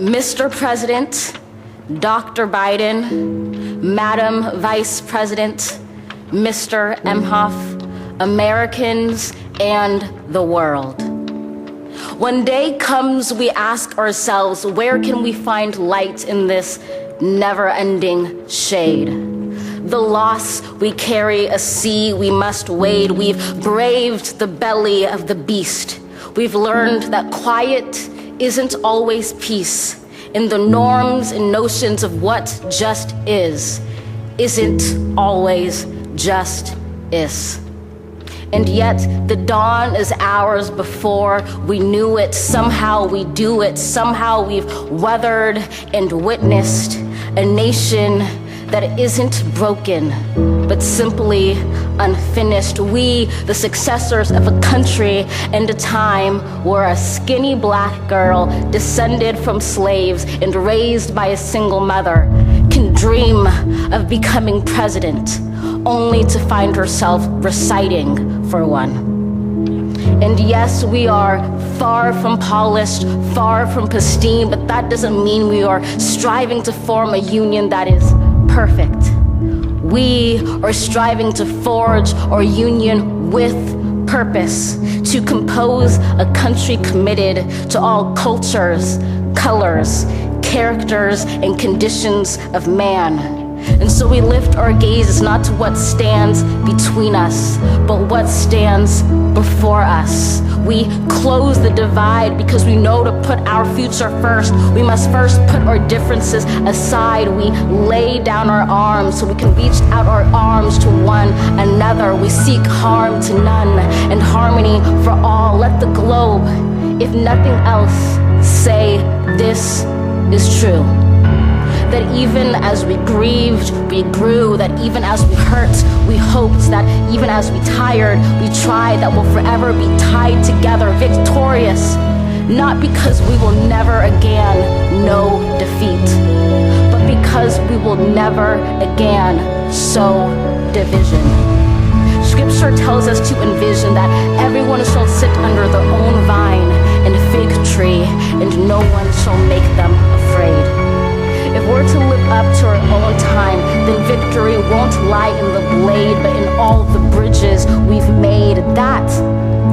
Mr. President, Dr. Biden, Madam Vice President, Mr. Emhoff, Americans, and the world. When day comes, we ask ourselves, where can we find light in this never-ending shade? The loss we carry, a sea we must wade. We've braved the belly of the beast. We've learned that quiet isn't always peace. In the norms and notions of what just isn't always just is. And yet the dawn is hours before we knew it. Somehow we do it. Somehow we've weathered and witnessed a nation that isn't broken, but simply unfinished. We, the successors of a country and a time where a skinny black girl descended from slaves and raised by a single mother can dream of becoming president, only to find herself reciting for one. And yes, we are far from polished, far from pristine, but that doesn't mean we are striving to form a union that is perfect. We are striving to forge our union with purpose, to compose a country committed to all cultures, colors, characters, and conditions of man. And so we lift our gazes not to what stands between us, but what stands before us. We close the divide because we know to put our future first. We must first put our differences aside. We lay down our arms so we can reach out our arms to one another. We seek harm to none and harmony for all. Let the globe, if nothing else, say this is true. That even as we grieved, we grew. That even as we hurt, we hoped. That even as we tired, we tried. That we'll forever be tied together, victorious. Not because we will never again know defeat, but because we will never again sow division. Scripture tells us to envision that everyone shall sit under their own vine and fig tree, and no one shall make them afraid. If we're to live up to our own time, then victory won't lie in the blade, but in all the bridges we've made. That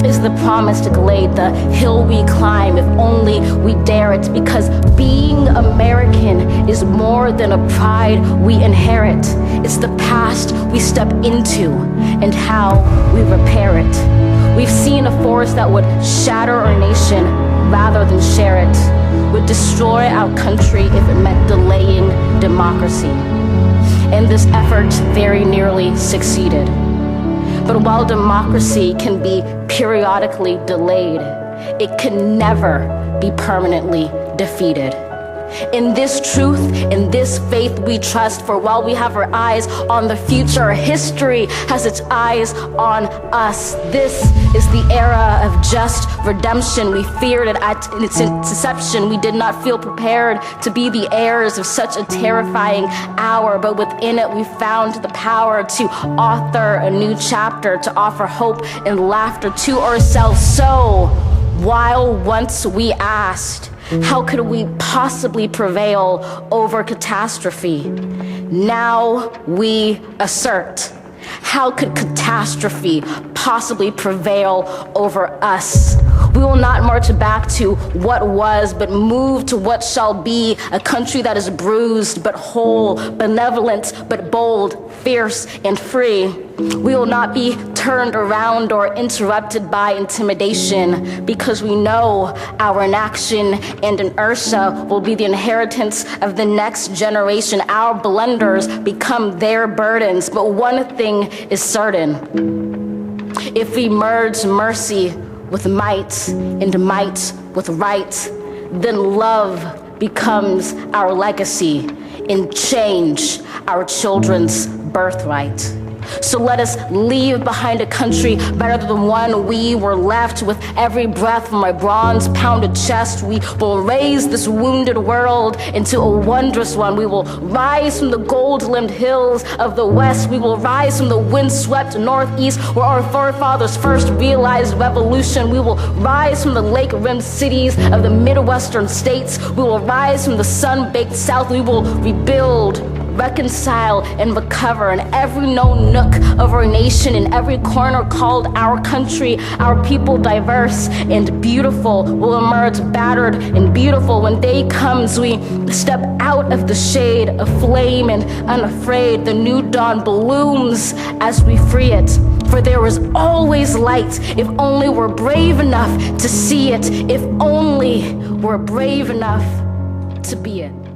is the promised glade, the hill we climb, if only we dare it. Because being American is more than a pride we inherit. It's the past we step into and how we repair it. We've seen a force that would shatter our nation rather than share it, would destroy our country if it meant delaying democracy. And this effort very nearly succeeded. But while democracy can be periodically delayed, it can never be permanently defeated. In this truth, in this faith we trust, for while we have our eyes on the future, history has its eyes on us. This is the era of just redemption. We feared it at its inception. We did not feel prepared to be the heirs of such a terrifying hour, but within it we found the power to author a new chapter, to offer hope and laughter to ourselves. So, while once we asked, how could we possibly prevail over catastrophe? Now we assert, how could catastrophe possibly prevail over us? We will not march back to what was, but move to what shall be, a country that is bruised but whole, benevolent but bold, fierce and free. We will not be turned around or interrupted by intimidation, because we know our inaction and inertia will be the inheritance of the next generation. Our blunders become their burdens, but one thing is certain. If we merge mercy with might and might with right, then love becomes our legacy and change our children's birthright. So let us leave behind a country better than the one we were left. With every breath from my bronze-pounded chest, we will raise this wounded world into a wondrous one. We will rise from the gold-limbed hills of the west. We will rise from the wind-swept northeast, where our forefathers first realized revolution. We will rise from the lake-rimmed cities of the Midwestern states. We will rise from the sun-baked south. We will rebuild, reconcile, and recover in every known nook of our nation, in every corner called our country. Our people, diverse and beautiful, will emerge battered and beautiful. When day comes, we step out of the shade of flame and unafraid. The new dawn blooms as we free it. For there is always light if only we're brave enough to see it, if only we're brave enough to be it.